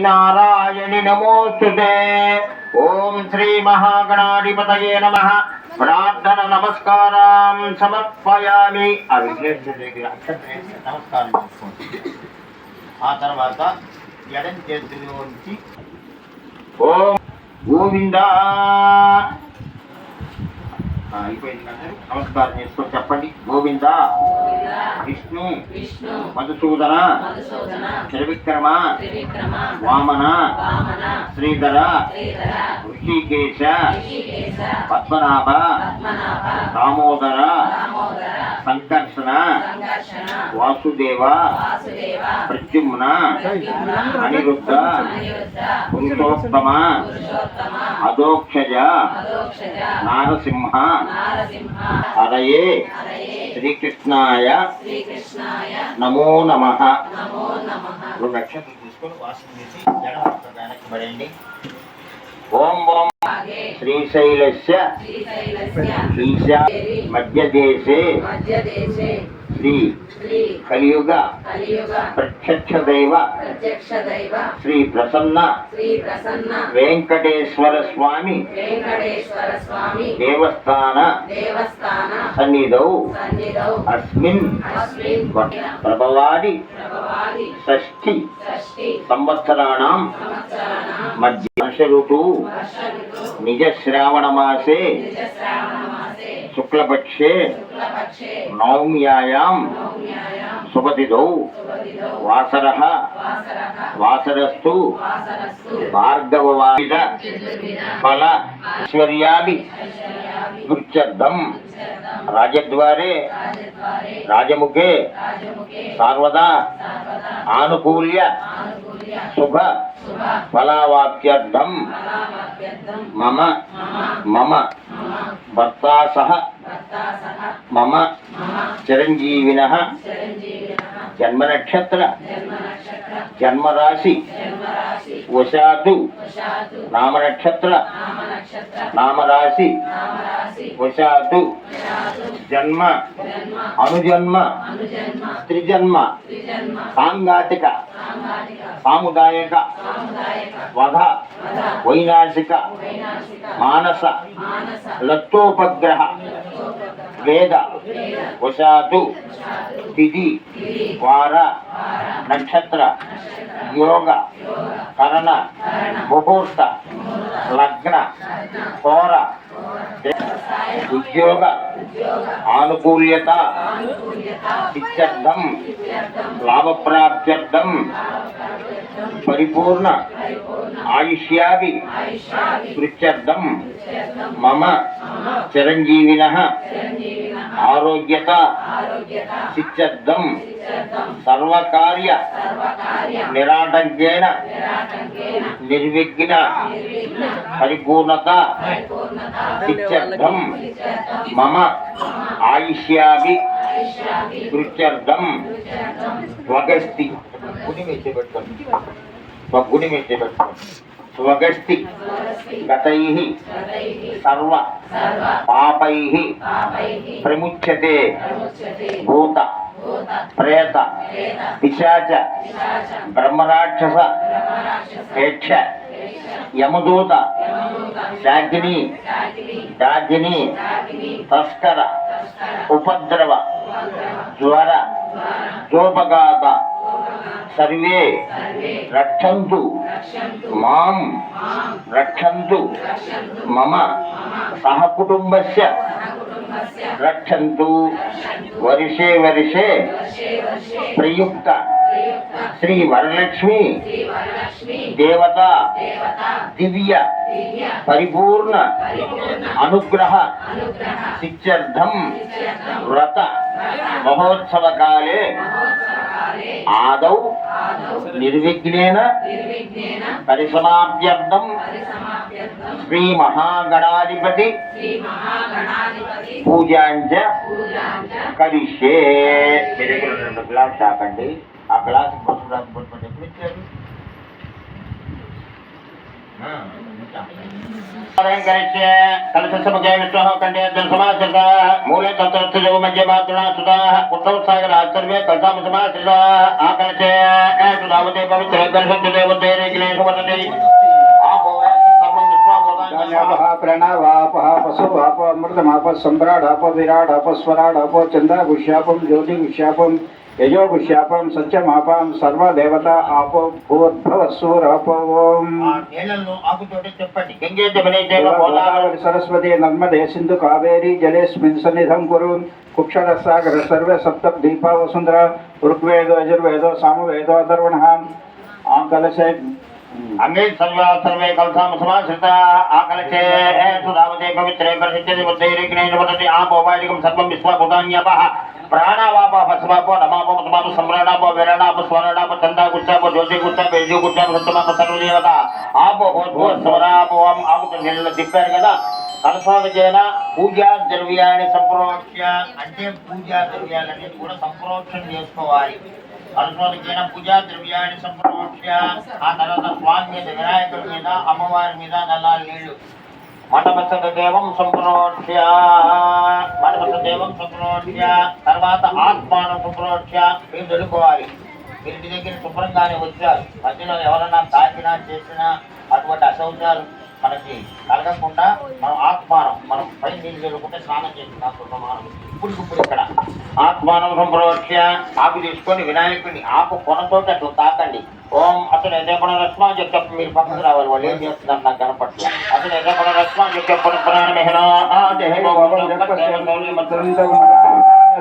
नारायणि नमोस्तुते। ओम श्री महागणाधिपतये नमः। प्रार्थना नमस्कारां समर्पयामि। నమస్కారం చేసుకోండి. ఆ తర్వాత ఎడం చేతిలోంచి ఓం గోవిందా అయిపోయింది. నమస్కారం చేసుకొని చెప్పండి. గోవింద విష్ణు మధుసూదన త్రివిక్రమ వామన శ్రీధర ఋషికేశ పద్మనాభ దామోదర సంకర్షణ వాసుదేవ ప్రద్యుమ్న అనిరుద్ధ పురుషోత్తమ అధోక్షజ నారసింహ హరయే శ్రీకృష్ణాయ నమో నమః. రెండు నక్షత్రం తీసుకొని వాసన చేసి వెనక్కి పడండి. ఓం ఓం శ్రీశైలస్య ఈశా మధ్యదేశే శ్రీ కలియుగ ప్రత్యక్ష దైవ శ్రీ ప్రసన్న వెంకటేశ్వర స్వామి దేవస్థాన సన్నిధౌ అస్మిన్ ప్రభవాది షష్ఠి సంవత్సరాణాం మధ్య వర్ష ఋతువు నిజ శ్రావణ మాసే శుక్లపక్షే నవమ్యాయాం శుభతిథౌ వాసరః వాసరస్తు భార్గవవాద ఫల ఐశ్వర్యాభి వృత్యర్థం రాజద్వారే రాజముఖే సర్వదా ఆనుకూల్య శుభ ఫలావాప్త్యర్థం మమ మమ భర్తా సహ మమ చిరంజీవినః జన్మనక్షత్ర జన్మరాశి వశాతు నామనక్షత్ర నామరాశి వశాతు జన్మ అనుజన్మ త్రిజన్మ సాంగాతిక సాముదాయక వధ వైనాశిక మానస లత్తోపగ్రహ వేద వశాతు తిథి వార నక్షత్ర యోగ కరణ ముహూర్త లగ్న హోర ఉద్యోగ ఆనుకూల్యత ఇత్యర్థం లాభప్రాప్త్యర్థం పరిపూర్ణ ఆయుష్యాభి వృత్యర్థం మమ చిరంజీవినః ఆరోగ్యత సిత్యర్థం సర్వకార్య నిరాటంకేన నిర్విఘ్న పరిపూర్ణత సిత్యర్థం మమ ఆయుష్యాభి వృత్యర్థం స్వగస్తి స్వగస్తి గతైః సర్వ పాపైః ప్రముచ్యతే భూత ప్రేత పిశాచ బ్రహ్మరాక్షస యక్ష యమదూత శాకిని డాకిని తస్కర ఉపద్రవ జ్వర జోపఘాత సర్వే రక్షन्तు మాం రక్షन्तు మమ సహకుటుంబస్య రక్షन्तు వర్షే వర్షే ప్రయుక్త శ్రీ వరలక్ష్మి దేవత దివ్య పరిపూర్ణ అనుగ్రహ సిత్యర్థం వ్రత మహోత్సవ కాలే ఆదౌ నిర్విఘ్నేన పరిసమాప్త్యర్థం శ్రీ మహాగణాధిపతి పూజాంచ కరిష్యే. రెండు గ్లాస్ తాకండి. ఆ గ్లాస్ పట్టుకుంటే ఎప్పుడు ఇచ్చారు? మూలే తత్వ మధ్య మాతృ కుటుంబసాగర ఆచర్య కల్సామ సమాశ్రిత ఆకర్షే పవిత్ర प्रणवापः पशुवाप अमृतमाप सम्राडाप विराडाप स्वराडाप चंदागुष्यापम ज्योतिगुष्यापम यजोगुष्यापम सत्यमापां सर्वदेवता आपो भूर्भुवस्सूरप ओम నీళ్ళను ఆకుతోటి చెప్పండి గంగే జమునే చైవ గోదావరి सरस्वती नर्मदे सिंधु कावेरी जलेस्मिन् सन्निधं कुरु कुक्षरसागर सर्वे सप्तद्वीपा वसुंधरा ऋग्वेदो यजुर्वेदो सामवेदो अथर्वणः आकलशे अंगे सर्वे कलसाम समाश्रिता आकलशे सुधावते पवित्रे प्रसिद्धे बुद्धैरिग्नेन वदति आपोवादिकं सर्वं विश्वभूतान्यपः प्राणावापः भस्मापो नमापो मतमापो सम्राणापो विराणापो स्वराणापो चन्दागुच्छापो ज्योतिगुच्छापो यजुगुच्छापो सत्यमापो सर्वदेवता ఆపో స్వరాపోం ఆకుతో నీళ్ళు తిప్పారు కదా కలసావిజేన పూజా ద్రవ్యాన్ని సంప్రోక్ష అంటే పూజా ద్రవ్యాలన్నీ కూడా సంప్రోక్షణ చేసుకోవాలి. కలసావిజేన పూజా ద్రవ్యాన్ని సంప్రోక్ష ఆ తర్వాత స్వామి మీద వినాయకుడి మీద అమ్మవారి మీద నల్లాలి నీళ్లు మండపస్థ దేవం సంప్రోక్ష తర్వాత ఆత్మానం సంప్రోక్ష మీరు తెలుసుకోవాలి. ఇంటి దగ్గర శుభ్రంగానే వచ్చారు, మధ్యలో ఎవరన్నా తాకినా చేసినా అటువంటి అశౌచాలు మనకి కలగకుండా మనం ఆత్మానం మనం పై నీళ్ళు జరుగుకుంటే స్నానం చేస్తున్నాం శుభమానం. ఇప్పుడు ఇక్కడ ఆత్మానం సంప్రోక్ష ఆకు తీసుకొని వినాయకుడిని ఆకు కొనతోటి అట్లా తాకండి. ఓం అతను ఎదపడ రస్మా చెప్ప మీరు పక్కకు రావాలి, వాళ్ళు ఏం చేస్తున్నారు నాకు కనపట్ల. అతను ఎదపడ రస్మా చెప్ప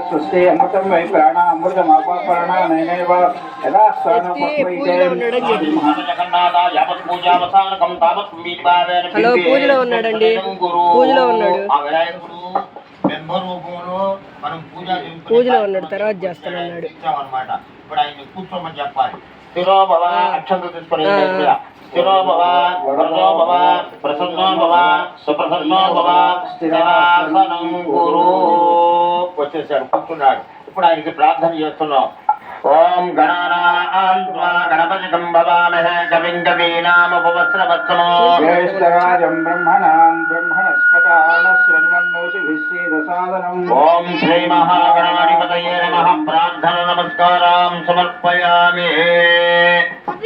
स्वस्ति अमृतं वै प्राण अमृतमापः प्राणा नैनैव यदा स्थानं జగన్నాథ యావత్ పూజావసానకం తావత్ మీపావేన హలో పూజలో ఉన్నాడండి, పూజలో ఉన్నాడు, ఆ వినాయకుడు బింబరూపంలో మనం పూజలో ఉన్నాడు, తర్వాత చేస్తానన్నాడు అన్నమాట. ఇప్పుడు ఆయన కూర్చోమని చెప్పాలి. స్థిరో భవ అక్షంత తీసుకొని స్థిరో భవ వరదో భవ ప్రసన్నో భవ సుప్రసన్నో భవ స్థిరాసనం గురు. వచ్చేసాడు, కూర్చున్నాడు. ఇప్పుడు ఆయనకి ప్రార్థన చేస్తున్నాం. ఓం గణానాం గణపతిం భవామహే కవిం కవీనాముపవస్త్రవత్సమో జ్యేష్ఠరాజం బ్రహ్మణాన్ బ్రహ్మణస్పతాన శ్రీమన్మోతిభిస్సీదసాదనం. ఓం శ్రీ మహాగణాధిపతయే నమః. ప్రార్థన నమస్కారం సమర్పయామి.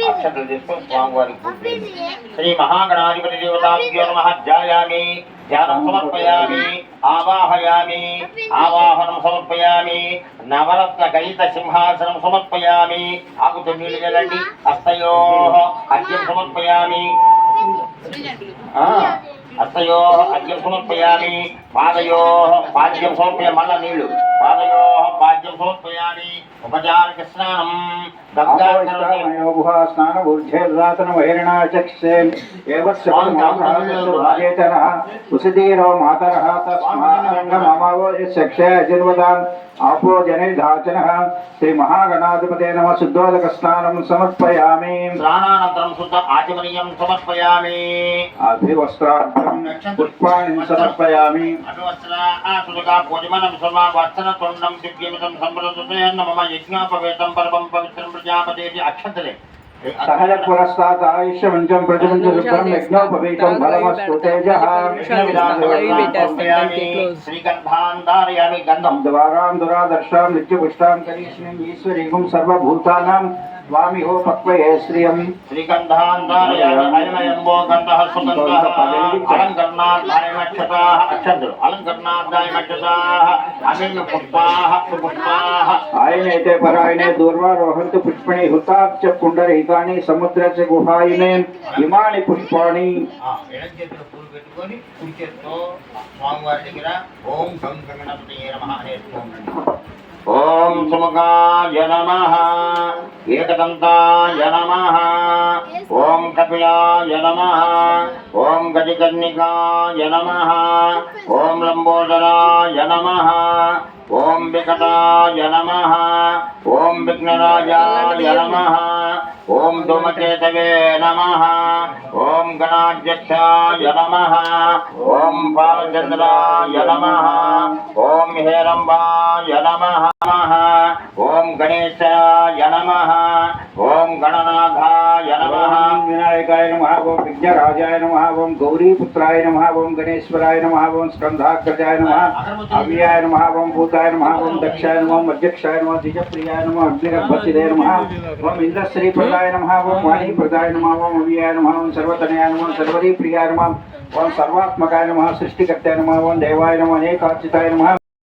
అక్షతలు తీసుకొని స్వామివారికి పూజ చేయండి. శ్రీ మహాగణాధిపతి దేవతాభ్యో నమః. ధ్యాయామి, ధ్యానం సమర్పయామి, ఆవాహయామి, ఆవాహనం సమర్పయామి, నవరత్న గణిత సింహాసనం సమర్పయామి. ఆకుతో నీళ్ళు చల్లండి. హస్తయో అర్ఘ్యం సమర్పయామి, హస్తయో అర్ఘ్యం సమర్పయామి, పాదయో పాద్యం సమర్పయామి. మళ్ళా నీళ్లు పాదయో పాద్యం సమర్పయామి. ఉపచారక స్నానం उसिदीरो मातरः तस्मात् आपो जनिर्धाचनः. श्री महागणाधिपते नमः. शुद्धोदक स्नानं समर्पयामि. स्नानानन्तरं शुद्ध आचमनीयं समर्पयामि. अभिवस्त्रार्थं पुष्पाणि समर्पयामि. अभिवस्त्रा आसुदका पूजमनं सर्वावर्तनतुण्डं दिव्यमिदं सम्प्रदते नमः. यज्ञोपवेतं परमं पवित्रं प्रजापतेति अक्षतले सहज पुरस्तात् आयुष्यमञ्चं प्रजमञ्जुरुद्रं यज्ञोपवीतं फलमस्तु तेजः. श्रीगन्धान् धारयामि. गन्धं द्वारां दुरादर्शां नित्यपुष्टां करीष्णीं ईश्वरीं सर्वभूतानां स्वामी हो पक्वये श्रियं. श्रीगन्धान् धारयामि. अयमयम्बो गन्धः सुगन्धः. अलङ्करणार्थायमक्षताः अक्षन्तु अलङ्करणार्थायमक्षताः अनिल पुष्पाः सुपुष्पाः. आयनेते परायणे दूर्वारोहन्तु पुष्पणि हुताच्च पुण्डरीकानि समुद्रस्य गुहायिने इमानि पुष्पाणि. ఎడచేతిలో పూలు పెట్టుకొని కుడి చేతితో స్వామివారి దగ్గర ఓం గం గణపతయే నమః అనేసుకోండి. ఓం సుముఖాయ నమః, ఏకదంతాయ నమః, ఓం కపిలాయ నమః, ఓం గజకర్ణికాయ నమః, ఓం లంబోదరాయ నమః, ఓం వికటాయ నమః, ఓం విఘ్నరాజాయ నమః, ఓం ధూమకేతవే నమః, ఓం గణాధ్యక్షాయ నమః, ఓం బాలచంద్రాయ నమః, ఓం హేరంబాయ నమః, ఓం గణేశాయ నమః, ఓం గణనాథాయ నమః. వినాయకాయ నమః. ఓం విఘ్నరాజాయ నమః. ఓం గౌరీపుత్రాయ నమః. ఓం గణేశ్వరాయ నమః. ఓం స్కంధాగ్రజాయ నమః. అవ్యాయ నమః. ఓం భూతాయ నమః. ఓం దక్షాయ నమః. అధ్యక్షాయ నమః. ద్విజప్రియాయ నమః. అగ్నిగర్భసిదే నమః. ఓం ఇంద్రశ్రీ ప్రదాయ నమః. ఓం వాణీ ప్రదాయ నమః. ఓం అవ్యాయ నమః. ఓం సర్వతనయాయ నమః. సర్వరీ ప్రియాయ నమః. ఓం సర్వాత్మకాయ నమః సృష్టికర్తాయ నమః ఓం దేవాయ నమః అనేకార్చితాయ నమః